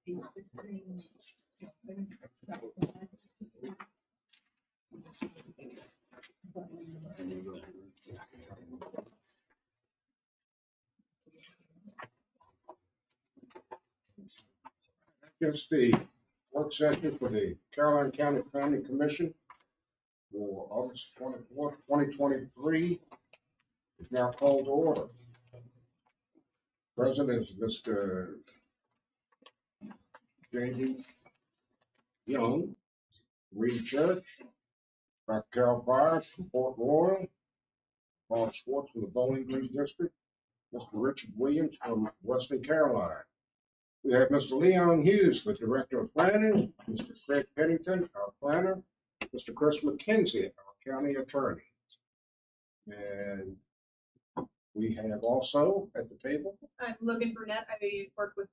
It's the work session for the Caroline County Planning Commission for August 24th, 2023 is now called to order. President is Mr. J.D. Young, Reed Church, Dr. Carol Byers from Port Royal, Paul Schwartz from the Bowling Green District, Mr. Richard Williams from Western Carolina. We have Mr. Leon Hughes, the Director of Planning, Mr. Craig Pennington, our planner, Mr. Chris McKenzie, our county attorney. And we have also at the table. I'm Logan Burnett. I work with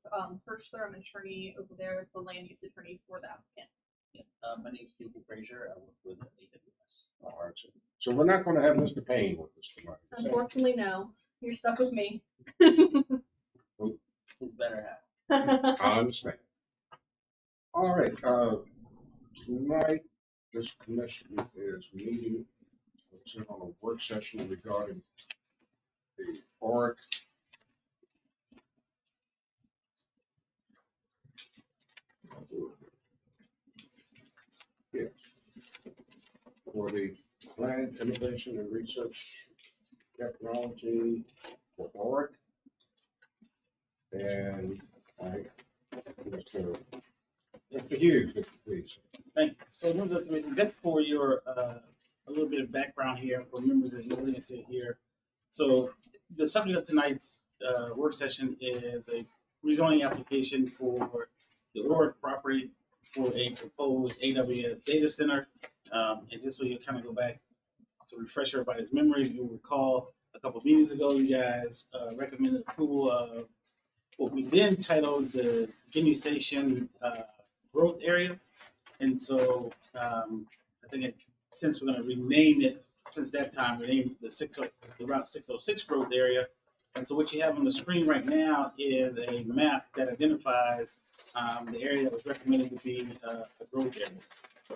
Firstler. I'm an attorney over there, the land use attorney for the applicant. My name is Stephen Frazier. I work with AWS. All right, so we're not going to have Mr. Payne with us tonight. Unfortunately, no. You're stuck with me. It's better half. I understand. All right, tonight this commission is meeting on a work session regarding the ORIC for the Planned Innovation and Research Technology for ORIC. And Mr. Hughes, please. Thank you. So just for your a little bit of background here for members of the audience here. So the subject of tonight's work session is a rezoning application for the ORIC property for a proposed AWS data center. And just so you kind of go back to refresh everybody's memory, you'll recall a couple of meetings ago, you guys recommended approval of what we then titled the Guinea Station growth area. And so I think since we're going to rename it, since that time, we named the Route 606 growth area. And so what you have on the screen right now is a map that identifies the area that was recommended to be a growth area.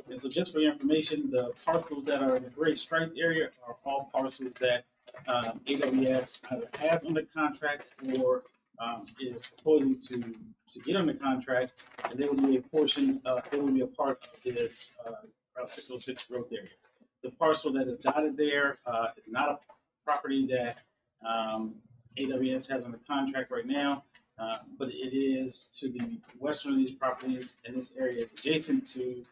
And so just for your information, the parcels that are in the gray striped area are all parcels that AWS either has under contract or is proposing to get under contract, and they will be a portion, they will be a part of this Route 606 growth area. The parcel that is dotted there is not a property that AWS has under contract right now, but it is to the western of these properties, and this area is adjacent to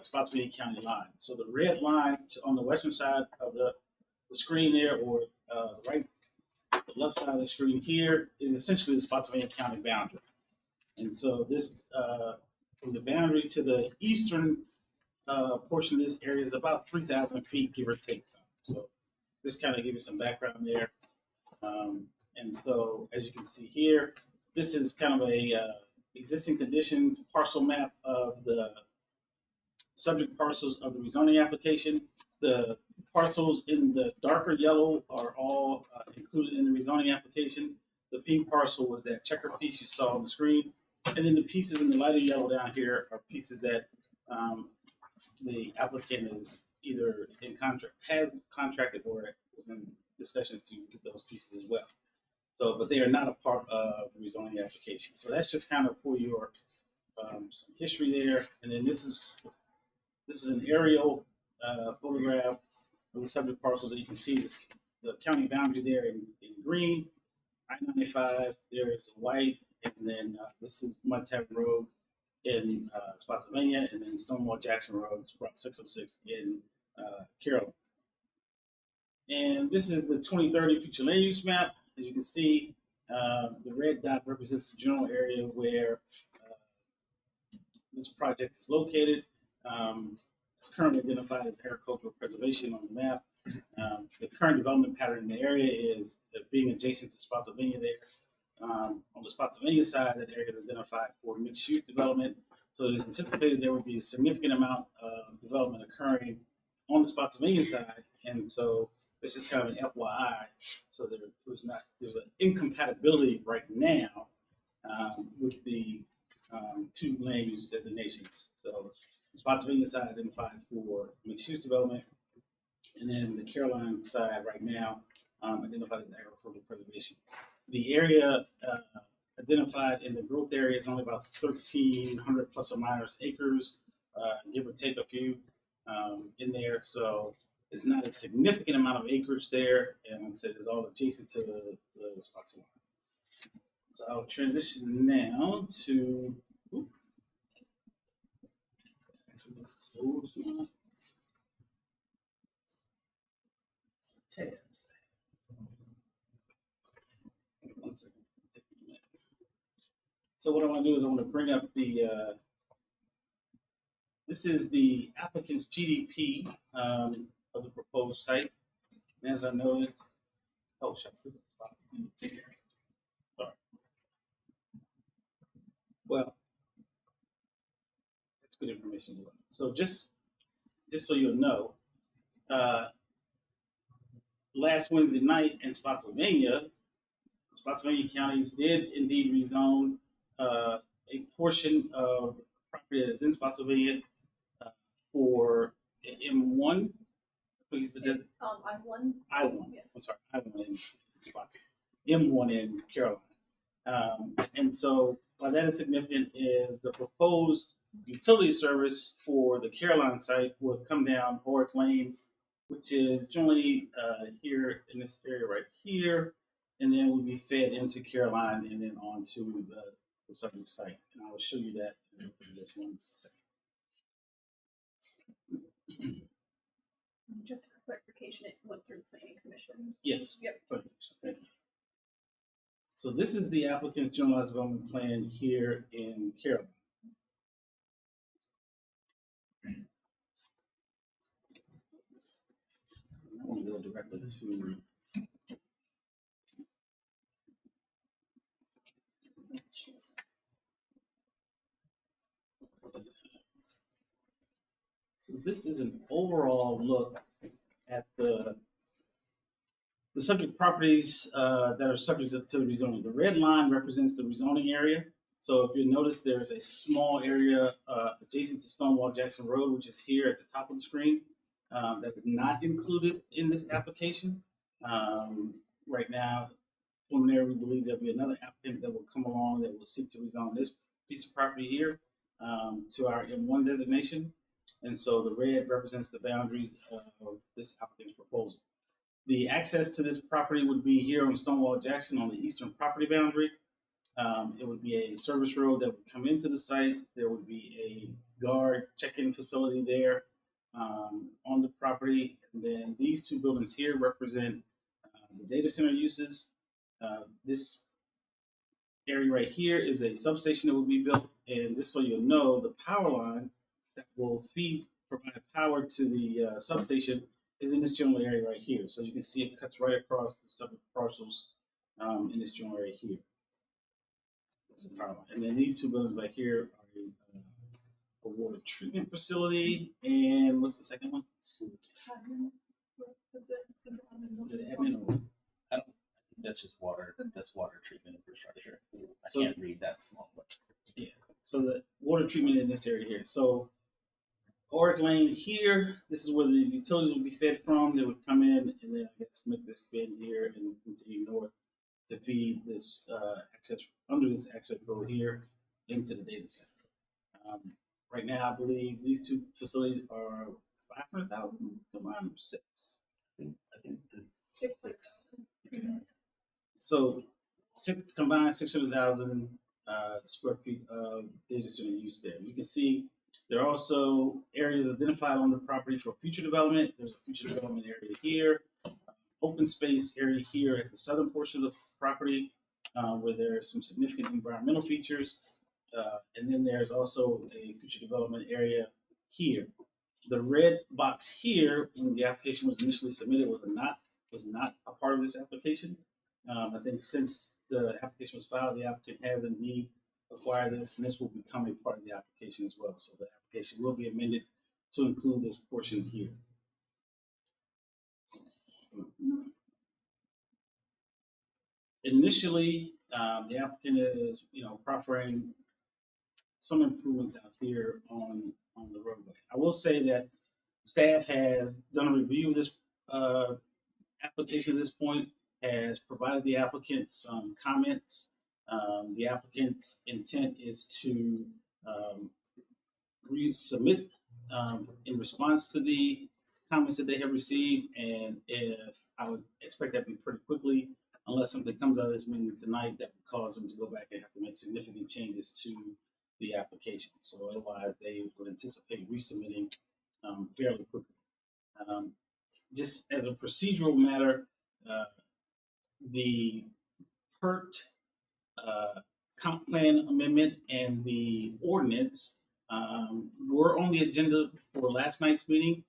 Spotsylvania County line. So the red line on the western side of the screen there, or right, the left side of the screen here, is essentially the Spotsylvania County boundary. And so this, from the boundary to the eastern portion of this area is about 3,000 feet, give or take. So this kind of gives you some background there. And so as you can see here, this is kind of a existing conditions parcel map of the subject parcels of the rezoning application. The parcels in the darker yellow are all included in the rezoning application. The pink parcel was that checker piece you saw on the screen. And then the pieces in the lighter yellow down here are pieces that the applicant is either in contract, has contracted, or was in discussions to get those pieces as well. So, but they are not a part of the rezoning application. So that's just kind of for your some history there. And then this is an aerial photograph of the subject parcels that you can see this, the county boundary there in green, I-95 there is white, and then this is Mud Tavern Road in Spotsylvania, and then Stonewall Jackson Road, Route 606 in Carrollton. And this is the 2030 future land use map. As you can see, the red dot represents the general area where this project is located. It's currently identified as agricultural preservation on the map. The current development pattern in the area is being adjacent to Spotsylvania there. On the Spotsylvania side, that area is identified for mixed-use development. So it is anticipated there will be a significant amount of development occurring on the Spotsylvania side. And so this is kind of an FYI. So there's an incompatibility right now with the two land use designations. So the Spotsylvania side identified for mixed use development, and then the Caroline side right now identified as agricultural preservation. The area identified in the growth area is only about 1,300 plus or minus acres, give or take a few in there. So it's not a significant amount of acreage there, and like I said, it's all adjacent to the Spotsylvania. So I'll transition now to. Actually, just close my tabs. One second. So what I want to do is I want to bring up the. This is the applicant's GDP of the proposed site. And as I noted, oh shucks, this is sorry. Well, that's good information. So just so you'll know, last Wednesday night in Spotsylvania County did indeed rezone a portion of property that is in Spotsylvania for M1. Please, It's, I1. I1. Yes. I'm sorry, I1 in Spotsylvania. M1 in Caroline. And so why that is significant is the proposed utility service for the Caroline site would come down Oric Lane, which is generally here in this area right here, and then would be fed into Caroline and then on to the subject site. And I will show you that in just one second. Just for clarification, it went through planning commission. Yes. Yep. Thank you. So this is the applicant's generalized development plan here in Caroline. I want to go directly to. So this is an overall look at the subject properties that are subject to the rezoning. The red line represents the rezoning area. So if you notice, there's a small area adjacent to Stonewall Jackson Road, which is here at the top of the screen, that is not included in this application. Right now, preliminary, we believe there'll be another applicant that will come along that will seek to rezone this piece of property here to our M1 designation. And so the red represents the boundaries of this applicant's proposal. The access to this property would be here on Stonewall Jackson on the eastern property boundary. It would be a service road that would come into the site. There would be a guard check-in facility there on the property. And then these two buildings here represent the data center uses. This area right here is a substation that will be built. And just so you'll know, the power line that will provide power to the substation is in this general area right here. So you can see it cuts right across the subject parcels in this general area here. That's the power line. And then these two buildings back here are a water treatment facility. And what's the second one? Is it Admin or? I don't. That's just water. That's water treatment infrastructure. I So- can't read that small, but Yeah. So the water treatment in this area here. So Oric Lane here, this is where the utilities would be fed from. They would come in and then I guess make this bend here and continue north to feed this access under this access road here into the data center. Right now, I believe these two facilities are 500,000 combined, 6. I think the 600,000. So six combined 600,000 square feet of data center use there. You can see there are also areas identified on the property for future development. There's a future development area here, open space area here at the southern portion of the property where there are some significant environmental features. And then there's also a future development area here. The red box here, when the application was initially submitted, was not a part of this application. I think since the application was filed, the applicant has indeed acquired this, and this will become a part of the application as well. So the application will be amended to include this portion here. Initially, the applicant is, proffering some improvements out here on the roadway. I will say that staff has done a review of this application at this point, has provided the applicant some comments. The applicant's intent is to resubmit in response to the comments that they have received, and if I would expect that to be pretty quickly, unless something comes out of this meeting tonight that would cause them to go back and have to make significant changes to the application. So otherwise, they would anticipate resubmitting fairly quickly. Just as a procedural matter, the PERT comp plan amendment and the ordinance were on the agenda for last night's meeting,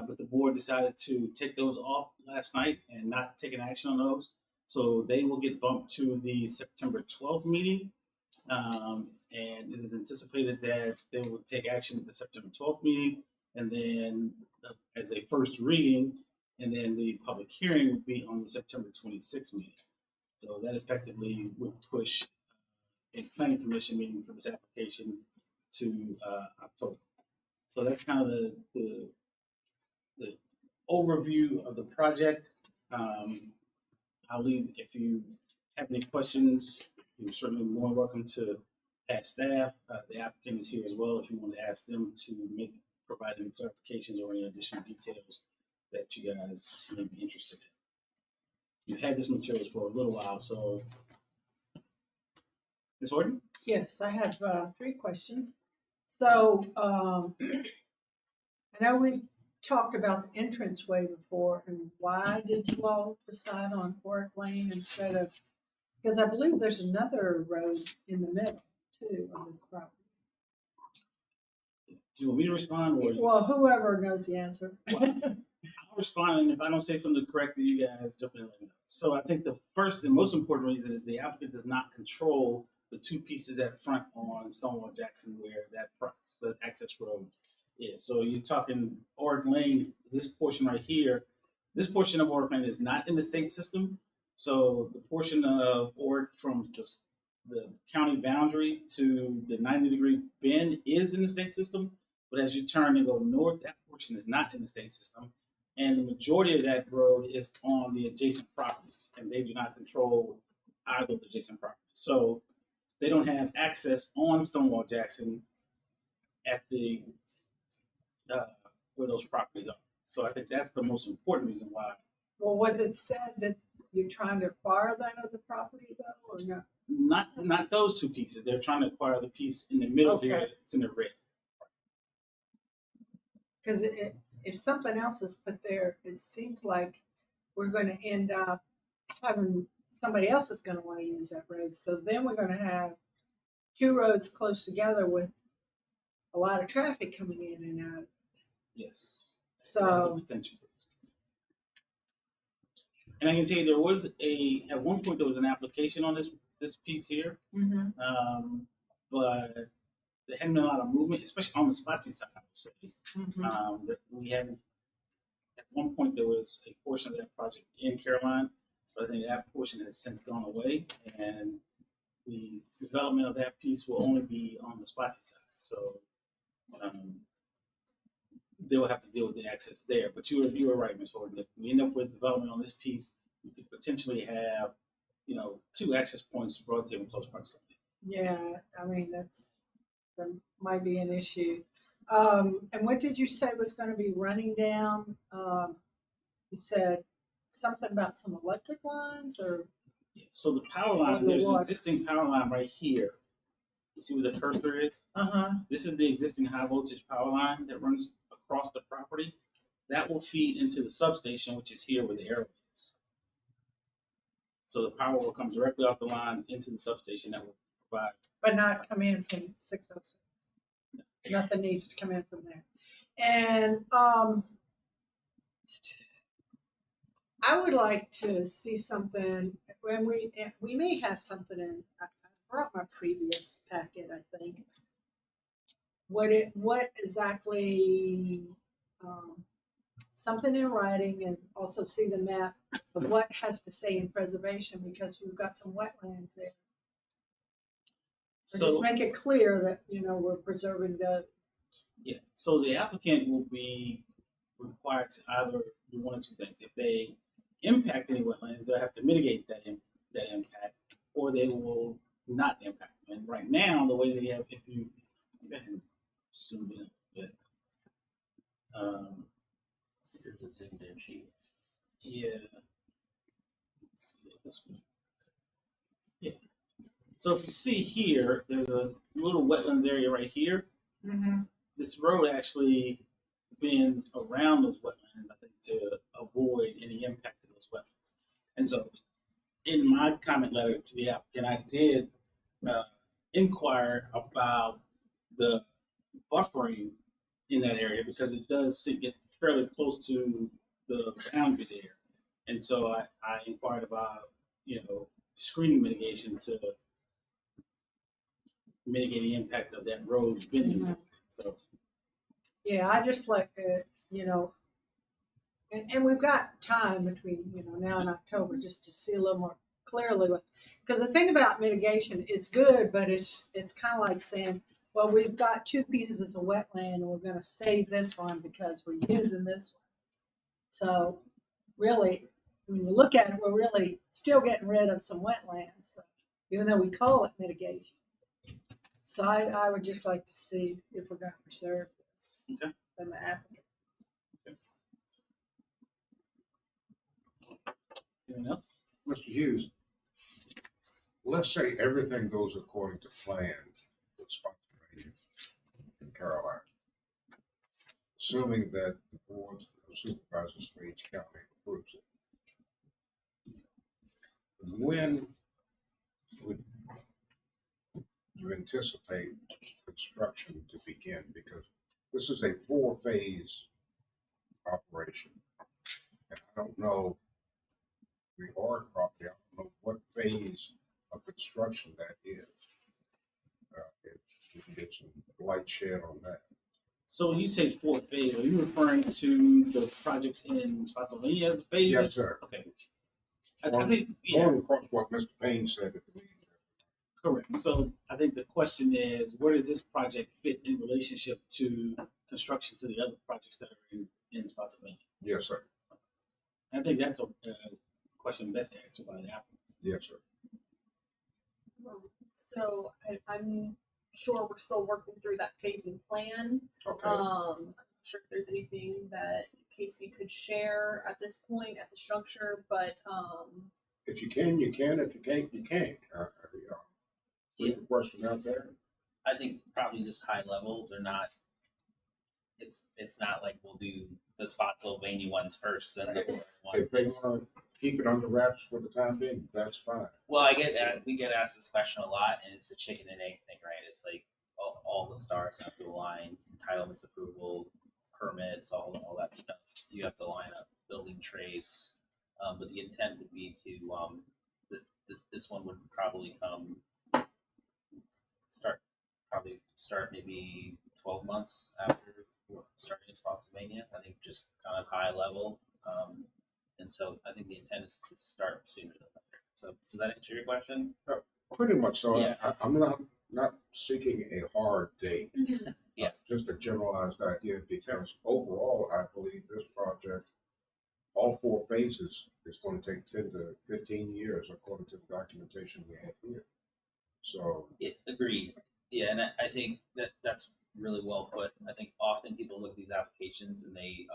but the board decided to take those off last night and not take an action on those. So they will get bumped to the September 12th meeting. And it is anticipated that they will take action at the September 12th meeting, and then as a first reading, and then the public hearing would be on the September 26th meeting. So that effectively would push a planning commission meeting for this application to October. So that's kind of the overview of the project. I'll leave, if you have any questions, you're certainly more than welcome to ask staff. The applicant is here as well if you want to ask them to provide any clarifications or any additional details that you guys may be interested in. You've had this materials for a little while, so. Ms. Horton? Yes, I have 3 questions. So I know we talked about the entranceway before, and why did you all decide on Fork Lane instead of, because I believe there's another road in the middle too on this property. Do you want me to respond, or? Well, whoever knows the answer. I'll respond, and if I don't say something correctly, you guys jump in and let me know. So I think the first and most important reason is the applicant does not control the 2 pieces at front on Stonewall Jackson where the access road is. So you're talking Oregon Lane, this portion right here, this portion of Oregon Lane is not in the state system. So the portion of Oregon from the county boundary to the 90-degree bend is in the state system. But as you turn and go north, that portion is not in the state system. And the majority of that road is on the adjacent properties, and they do not control either of the adjacent properties. So they don't have access on Stonewall Jackson at the where those properties are. So I think that's the most important reason why. Well, was it said that you're trying to acquire that other property though, or no? Not those 2 pieces. They're trying to acquire the piece in the middle here. Okay. It's in the red. Because if something else is put there, it seems like we're going to end up having somebody else is going to want to use that road. So then we're going to have 2 roads close together with a lot of traffic coming in and out. Yes. So, Potential. And I can tell you there was at one point there was an application on this piece here, but there hadn't been a lot of movement, especially on the Spotsy side, I would say. That we haven't. At one point there was a portion of that project in Caroline, so I think that portion has since gone away, and the development of that piece will only be on the Spotsy side. So they will have to deal with the access there. But you were right, Ms. Horton. If we end up with development on this piece, we could potentially have, 2 access points relatively close proximity. yeah, I mean, that might be an issue. And what did you say was going to be running down? You said something about some electric lines, or? Yeah, so the power line, there's an existing power line right here. You see where the cursor is? This is the existing high voltage power line that runs across the property. That will feed into the substation, which is here where the arrow is. So the power will come directly off the lines into the substation that will provide. But not come in from 606. No. Nothing needs to come in from there. And I would like to see something, when we may have something in, I brought my previous packet, I think. What exactly, something in writing, and also see the map of what has to stay in preservation, because we've got some wetlands there. Or just So, make it clear that, you know, we're preserving the, yeah, so the applicant will be required to either do one or two things. If they impact any wetlands, they'll have to mitigate that impact, or they will not impact them. And right now, the way they have, if you, go ahead and zoom in, but, There's a zoomed in sheet. yeah. Let's see this one. Yeah. So if you see here, there's a little wetlands area right here. This road actually bends around those wetlands, I think, to avoid any impact to those wetlands. And so, in my comment letter to the applicant, I did inquire about the buffering in that area because it does get fairly close to the boundary there. And so I inquired about, you know, screening mitigation to mitigate the impact of that road bending. So, yeah, I just like, you know, and we've got time between, you know, now and October just to see a little more clearly what, because the thing about mitigation, it's good, but it's kind of like saying, well, we've got two pieces of wetland and we're gonna save this one because we're using this one. So really, when you look at it, we're really still getting rid of some wetlands, even though we call it mitigation. So I would just like to see if we're gonna preserve this okay. from the applicant. Anyone else? Mr. Hughes, let's say everything goes according to plan with Spotsylvania and Carolina, assuming that the board of supervisors for each county approves it. When would you anticipate construction to begin? Because this is a 4-phase operation. And I don't know the Orr property, I don't know what phase of construction that is. If you can get some light shed on that. So when you say fourth phase, are you referring to the projects in Spotsylvania as phases? Yes, sir. Okay. I think, yeah, Going across what Mr. Payne said at the meeting. correct. So I think the question is, where does this project fit in relationship to construction to the other projects that are in Spotsylvania? Yes, sir. I think that's a question best answered by the applicant. Yes, sir. So I'm sure we're still working through that phasing plan. Okay. I'm not sure if there's anything that Casey could share at this point at the structure, but If you can, you can. If you can't, you can't. Yeah. Leave a question out there. I think probably just high level, they're not, it's not like we'll do the Spotsylvania ones first and the Florida If they ones. want to keep it under wraps for the time being, that's fine. Well, we get asked this question a lot, and it's a chicken and egg thing, right? It's like all the stars have to align, entitlements approval, permits, all that stuff. You have to line up building trades, but the intent would be to this one would probably start maybe 12 months after starting in Spotsylvania. I think just kind of high level, and so I think the intent is to start sooner than later. So does that answer your question? Pretty much so. Yeah. I'm not seeking a hard date. Yeah. Just a generalized idea, because overall, I believe this project, all 4 phases, is going to take 10 to 15 years according to the documentation we have here. So. Yeah, agreed. Yeah, and I think that's really well put. I think often people look at these applications and they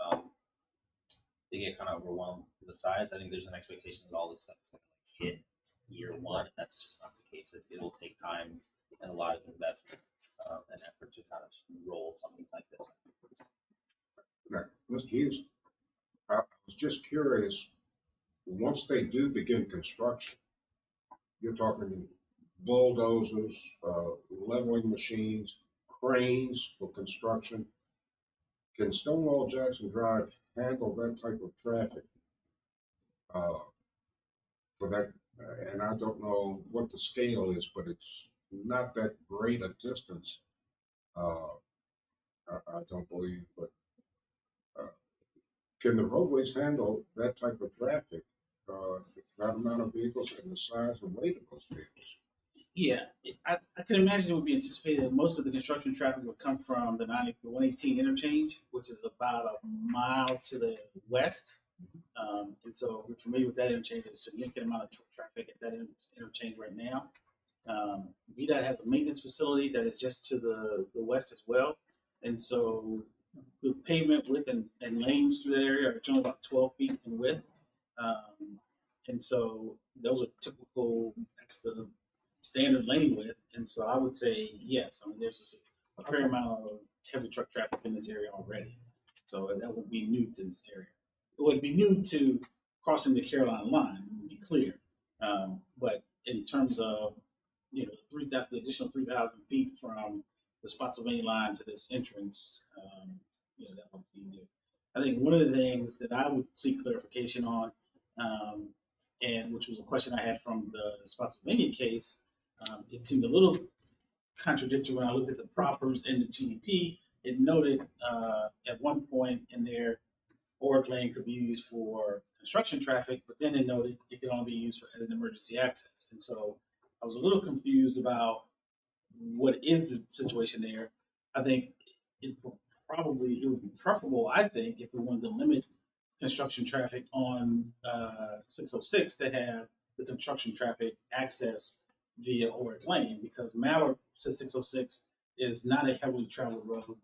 get kind of overwhelmed with the size. I think there's an expectation that all this stuff is going to hit year one. That's just not the case. It will take time and a lot of investment and effort to kind of roll something like this. Now, Mr. Hughes, I was just curious, once they do begin construction, you're talking bulldozers, leveling machines, cranes for construction. Can Stonewall Jackson Drive handle that type of traffic? For that, and I don't know what the scale is, but it's not that great a distance. I don't believe, but can the roadways handle that type of traffic? That amount of vehicles and the size and weight of those vehicles? Yeah, I can imagine it would be anticipated that most of the construction traffic would come from the 118 interchange, which is about a mile to the west. And so if you're familiar with that interchange, there's a significant amount of traffic at that interchange right now. VDOT has a maintenance facility that is just to the west as well. And so the pavement width and lanes through that area are generally about 12 feet in width. And so those are typical, that's the standard lane width. And so I would say, yes, I mean, there's a fair amount of heavy truck traffic in this area already. So that would be new to this area. It would be new to crossing the Carolina line, to be clear. But in terms of, the additional 3,000 feet from the Spotsylvania line to this entrance, that would be new. I think one of the things that I would seek clarification on, and which was a question I had from the Spotsylvania case, it seemed a little contradictory when I looked at the proffers and the GDP. It noted at one point in there, Org lane could be used for construction traffic, but then it noted it could only be used for as an emergency access. And so I was a little confused about what is the situation there. I think it would be preferable, I think, if we wanted to limit construction traffic on 606 to have the construction traffic access via Org Lane, because Mallard to 606 is not a heavily traveled road.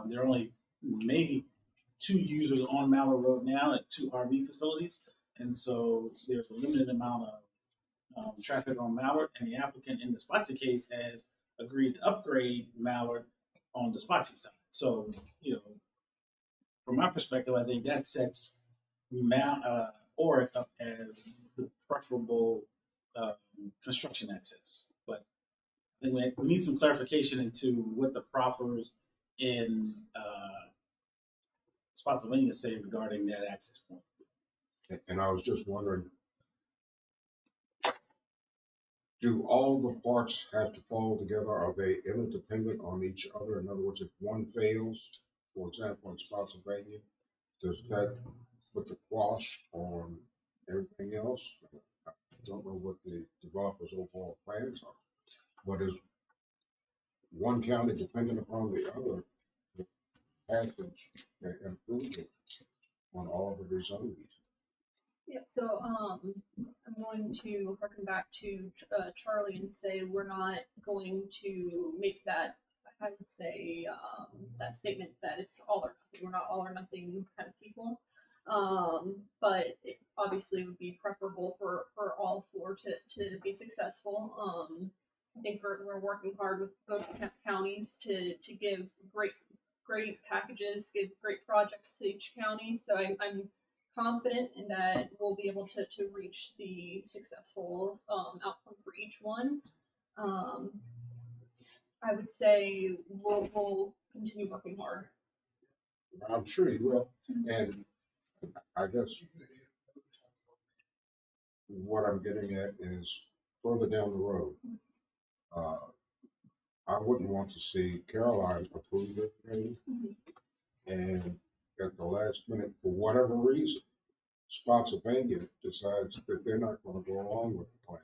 There are only maybe 2 users on Mallard Road now at 2 RV facilities. And so there's a limited amount of traffic on Mallard, and the applicant in the Spotsy case has agreed to upgrade Mallard on the Spotsy side. So, from my perspective, I think that sets Orrick up as the preferable construction access. But I think we need some clarification into what the proffers in Spotsylvania say regarding that access point. And I was just wondering, do all the parts have to fall together? Are they interdependent on each other? In other words, if one fails, for example, in Spotsylvania, does that put the quash on everything else? I don't know what the developer's overall plans are, but is one county dependent upon the other passage and approval on all the rezonings? Yeah, so I'm going to harken back to Charlie and say we're not going to make that, I would say, that statement that it's all or nothing. We're not all or nothing kind of people. But it obviously would be preferable for all 4 to be successful. I think we're working hard with both counties to give great packages, give great projects to each county. So I'm confident in that we'll be able to reach the successful outcome for each one. I would say we'll continue working hard. I'm sure you will. And I guess what I'm getting at is further down the road, I wouldn't want to see Caroline approve it, and at the last minute, for whatever reason, Spotsylvania decides that they're not going to go along with the plan.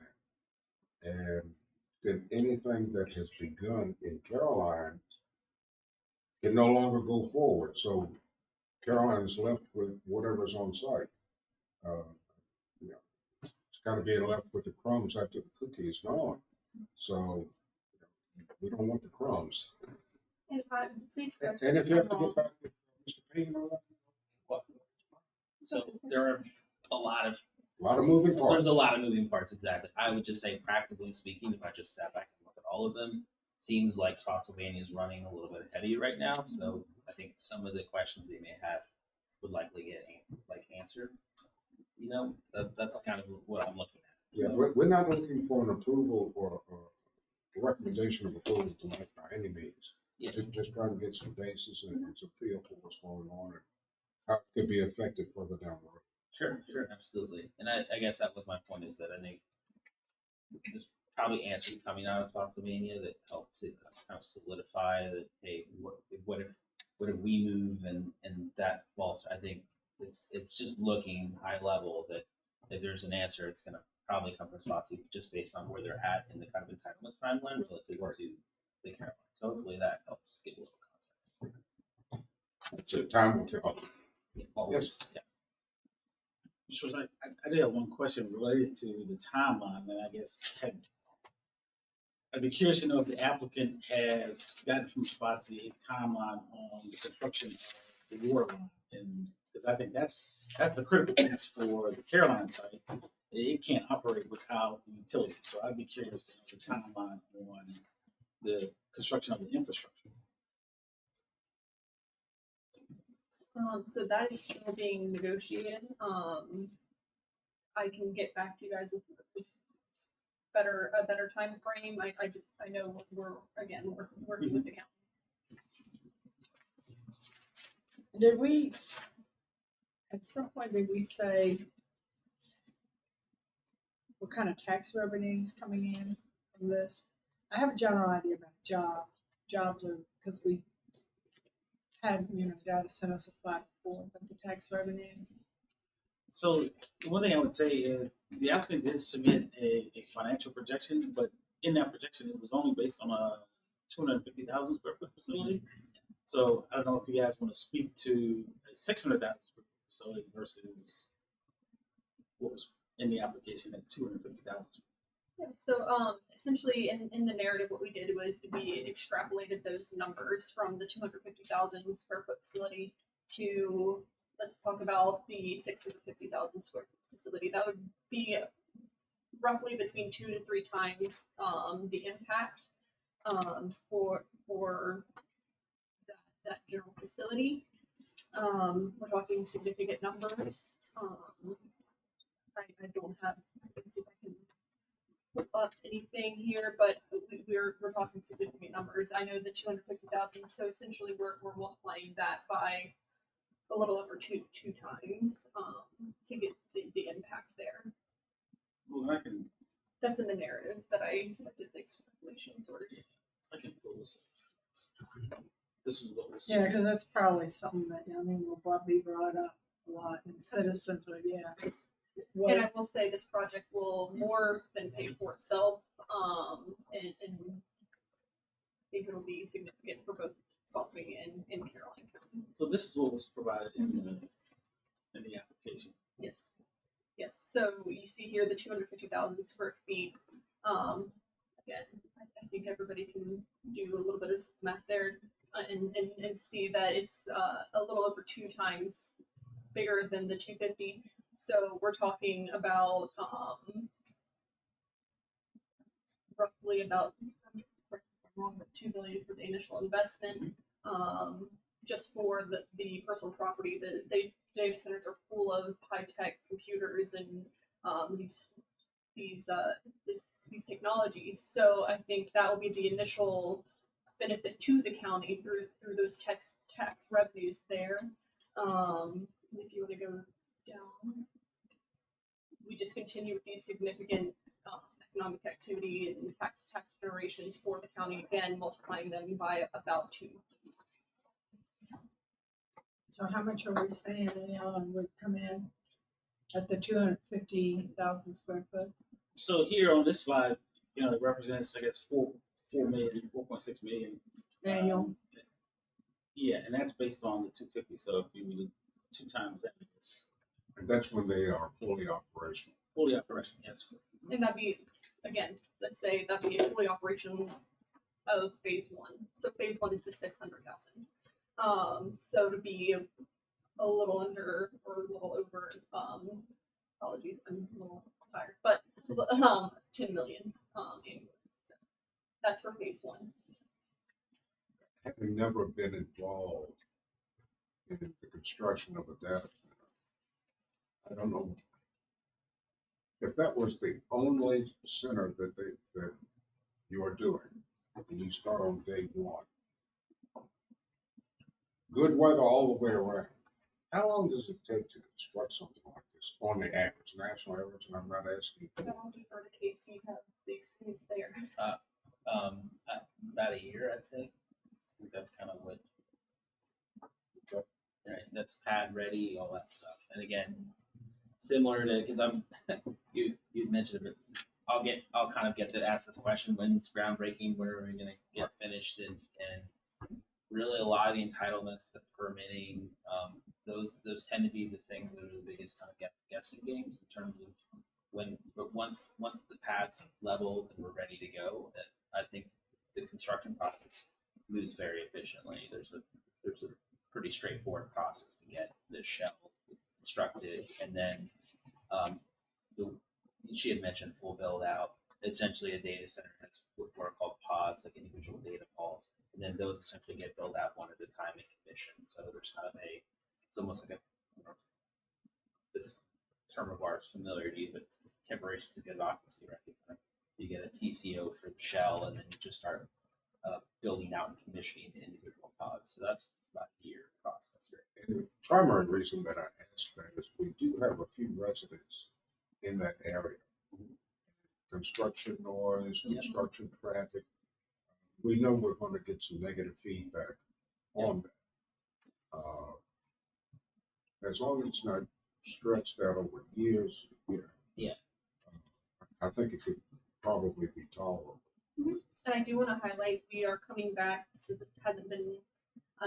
And then anything that has begun in Caroline can no longer go forward. So Caroline is left with whatever's on site. It's kind of being left with the crumbs after the cookie is gone. So we don't want the crumbs. And please correct And if you have to me if get back with Mr. Payne on that, So there are a lot of moving parts. There's a lot of moving parts, exactly. I would just say, practically speaking, if I just step back and look at all of them, seems like Spotsylvania is running a little bit ahead of you right now. So I think some of the questions they may have would likely get answered. That's kind of what I'm looking at. Yeah, So, we're not looking for an approval or a recommendation of approval tonight by any means. yeah. Just trying to get some basis and some feel for what's going on and how it could be effective further down the road. Sure, absolutely. And I guess that was my point, is that I think there's probably answers coming out of Spotsylvania that helps it kind of solidify that, hey, what if we move and that falls. I think it's just looking high level that if there's an answer, it's gonna probably come from Spotsy just based on where they're at in the kind of entitlements timeline relative to the Carolina. So hopefully that helps give a little context. So time will tell. Yeah, always, yeah. Just was like, I did have one question related to the timeline, and I guess I'd be curious to know if the applicant has gotten from Spotsy a timeline on the construction of the water line, and because I think that's the critical piece for the Caroline site. It can't operate without the utilities, so I'd be curious to know the timeline on the construction of the infrastructure. So that is still being negotiated. I can get back to you guys with a better time frame. I know we're working with the county. Did we, at some point, did we say what kind of tax revenues coming in from this? I have a general idea about jobs. Jobs are, because we had, data center supply before, but the tax revenue. So the one thing I would say is the applicant did submit a financial projection, but in that projection, it was only based on a 250,000 square foot facility. So I don't know if you guys want to speak to a 600,000 square foot facility versus what was in the application at 250,000. Yeah, so essentially in the narrative, what we did was we extrapolated those numbers from the 250,000 square foot facility to, let's talk about the 650,000 square foot facility. That would be roughly between 2 to 3 times the impact for that general facility. We're talking significant numbers. I don't have, let's see if I can put up anything here, but we're talking significant numbers. I know the 250,000, so essentially we're multiplying that by a little over two times to get the impact there. Well, That's in the narrative that I did the extrapolation sort of. I can pull this up. This is what we'll see. Yeah, because that's probably something that, will be brought up a lot in citizens, but yeah. And I will say this project will more than pay for itself, and I think it'll be significant for both Spotsy and Caroline County. So this is what was provided in the application. Yes. Yes. So you see here the 250,000 square feet. Again, I think everybody can do a little bit of math there and see that it's a little over 2 times bigger than the 250. So we're talking about roughly about $2 billion for the initial investment, just for the personal property. The data centers are full of high tech computers and these technologies. So I think that will be the initial benefit to the county through those tax revenues there. If you want to go down, we just continue with these significant economic activity and tax generations for the county, again multiplying them by about 2. So how much are we saying would come in at the 250,000 square foot? So here on this slide, it represents, I guess, 4.6 million. Annual? Yeah, and that's based on the 250. So if you do 2 times that, it's And that's when they are fully operational. fully operational. Yes. And that'd be, again, let's say that'd be a fully operational of phase 1. So phase 1 is the 600,000. So to be a little under or a little over, apologies, I'm a little tired, but 10 million annually. So that's for phase 1. Having never been involved in the construction of a data center, I don't know if that was the only center that you are doing, and you start on day 1. Good weather all the way around. How long does it take to construct something like this on the average, national average? And I'm not asking. I'll defer to Casey, have the experience there. About a year, I'd say. I think that's kind of what. Right, that's pad ready, all that stuff. And again, similar to, because I'm you mentioned it, but I'll kind of get to ask this question: when's groundbreaking? When are we going to get finished? And really, a lot of the entitlements, the permitting, those tend to be the things that are the biggest kind of guessing games in terms of when. But once the pad's leveled and we're ready to go, I think the construction process moves very efficiently. There's a pretty straightforward process to get the shell constructed, and then the, she had mentioned full build out. Essentially, a data center has what are called pods, like individual data halls, and then those essentially get built out one at a time in commission. So there's kind of it's almost like this term of ours familiarity, but temporary certificate of occupancy, right? You get a TCO for the shell, and then you just start building out and commissioning the individual pods. So that's about a year process. And the primary reason that I asked that is we do have a few residents in that area. Construction noise, Yeah. construction traffic. We know we're going to get some negative feedback on that. As long as it's not stretched out over years, Yeah. I think it could probably be tolerable. And I do want to highlight, we are coming back, since it hasn't been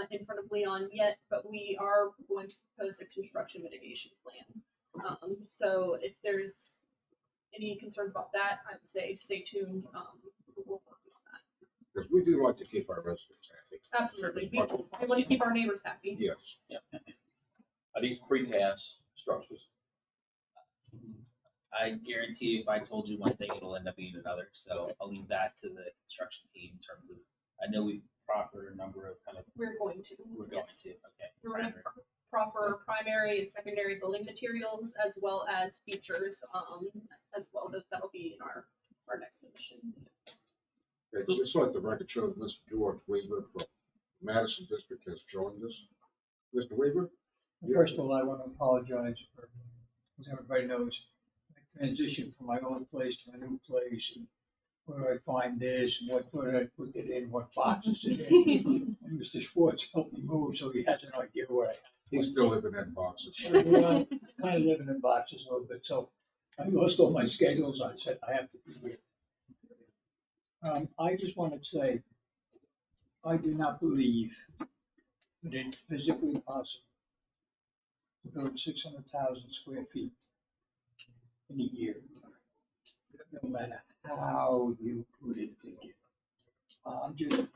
in front of Leon yet, but we are going to propose a construction mitigation plan. So if there's any concerns about that, I would say stay tuned. We're working on that. Because we do like to keep our residents happy. Absolutely. We want to keep our neighbors happy. Yes. Are these precast structures? I guarantee you, if I told you one thing, it'll end up being another. So I'll leave that to the construction team in terms of. I know we've proffered a number of kind of. We're going to. We're going Yes. to. Okay. We're going to proffer primary and secondary building materials as well as features as well. That'll be in our next submission. Okay, just let the record show that Mr. George Weaver from Madison District has joined us. Mr. Weaver? First of all, I want to apologize for, as everybody knows, I transitioned from my old place to my new place, and where do I find this, and where do I put it in, what box is it in? And Mr. Schwartz helped me move, so he has an idea where I am. He's still living in boxes. Kind of living in boxes a little bit, so I lost all my schedules. I said I have to be here. I just want to say, I do not believe that it's physically possible to build 600,000 square feet in a year, no matter how you put it together. I'm just, okay.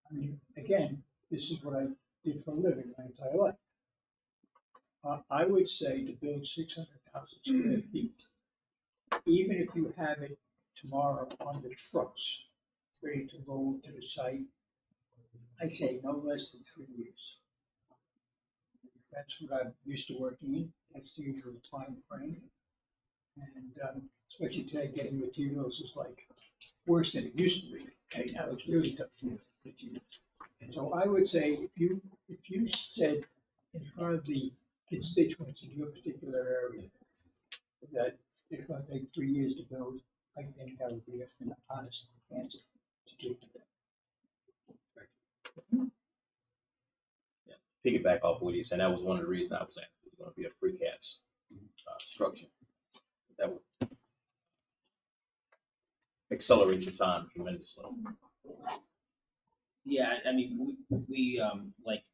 I mean, again, this is what I did for a living my entire life. I would say to build 600,000 square feet, even if you have it tomorrow on the trucks, ready to load to the site, I say no less than 3 years. That's what I'm used to working in. That's the usual time frame. And especially today, getting materials is like worse than it used to be. Okay, now it's really tough to get materials. And so I would say if you said in front of the constituents in your particular area that it's going to take 3 years to build, I think that would be an honest answer to give to that. Piggyback off what you said, that was one of the reasons I was asking. It was going to be a precast structure. That would accelerate your time tremendously. Yeah, I mean, we like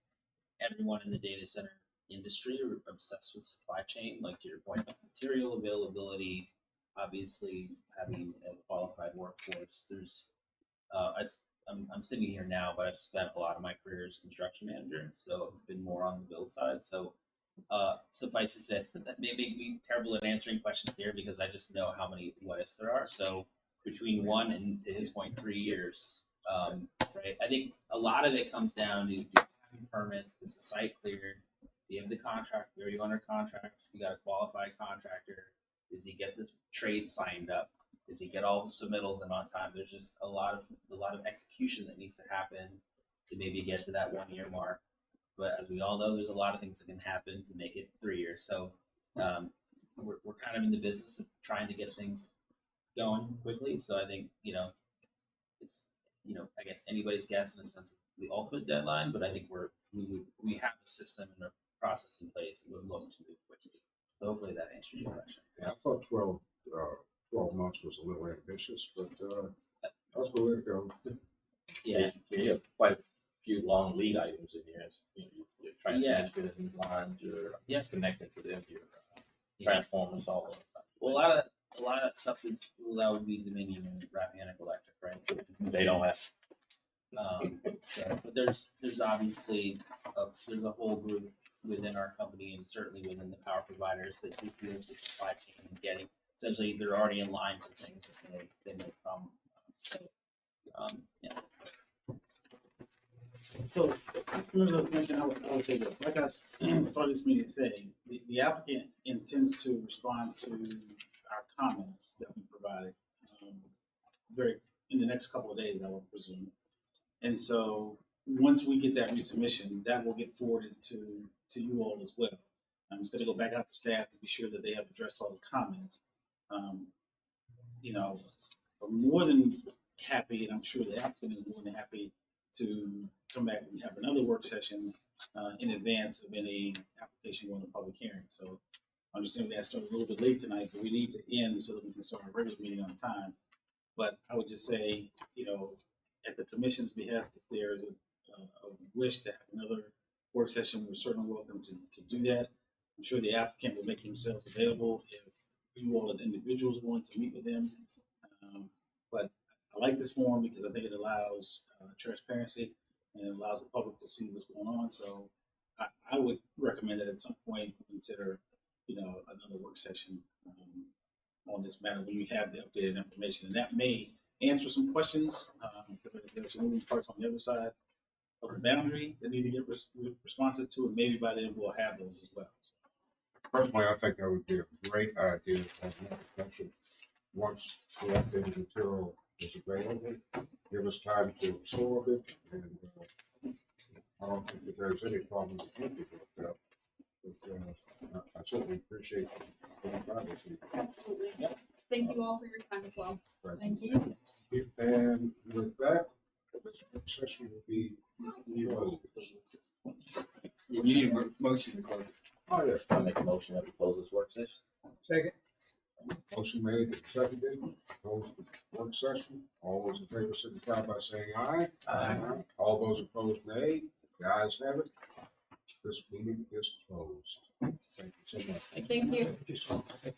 everyone in the data center industry are obsessed with supply chain. Like to your point, material availability, obviously having a qualified workforce. There's, I'm sitting here now, but I've spent a lot of my career as construction manager, so I've been more on the build side. So suffice to say that may make me terrible at answering questions here because I just know how many what ifs there are. So between 1 and, to his point, 3 years, right? I think a lot of it comes down to having permits. Is the site cleared? Do you have the contract? Are you under contract? You got a qualified contractor? Does he get this trade signed up? Does he get all the submittals in on time? There's just a lot of execution that needs to happen to maybe get to that 1 year mark. But as we all know, there's a lot of things that can happen to make it 3 years. So we're kind of in the business of trying to get things going quickly. So I think, it's, I guess anybody's guess in the sense of the ultimate deadline, but I think we have a system and a process in place, it would look to move quickly. So hopefully that answers your question. Yeah, I thought 12 months was a little ambitious, but that's the way to go. Yeah, You have quite a few long lead items in here. Your transfer Yeah. lines, your Yeah. connected to them, your Yeah. transformers, all of that. Well, a lot of that stuff is, well, that would be Dominion and Rappahannock Electric, right? They don't have. So, but there's obviously there's a whole group within our company and certainly within the power providers that do deals with supply chain and getting, essentially they're already in line for things that they may come. So, yeah. So, remember the mention, I would say that, like I started this meeting saying, the applicant intends to respond to our comments that we provided, in the next couple of days, I would presume. And so, once we get that resubmission, that will get forwarded to you all as well. I'm just gonna go back out to staff to be sure that they have addressed all the comments. You know, I'm more than happy, and I'm sure the applicant is more than happy to come back and have another work session in advance of any application going to public hearing. So I understand we got started a little bit late tonight, but we need to end so that we can start our regular meeting on time. But I would just say, you know, at the commission's behest, if there is a wish to have another work session, we're certainly welcome to do that. I'm sure the applicant will make themselves available if you all as individuals want to meet with them. But I like this forum because I think it allows transparency and it allows the public to see what's going on. So I would recommend that at some point consider, you know, another work session on this matter when you have the updated information, and that may answer some questions. There's some moving parts on the other side of the boundary that need to get responses to, and maybe by then we'll have those as well. Personally, I think that would be a great idea to have another session once the updated material is available. Give us time to absorb it, and I don't think that there's any problem with it. But I certainly appreciate the time this evening. Absolutely. Thank you all for your time as well. Thank you. And with that, this work session will be closed. You need a motion to close. Oh, yes. I make a motion that we close this work session. Second. Motion made and seconded, close the work session. All those in favor signify by saying aye. Aye. All those opposed, nay. The ayes have it. This meeting is closed. Thank you so much. Thank you.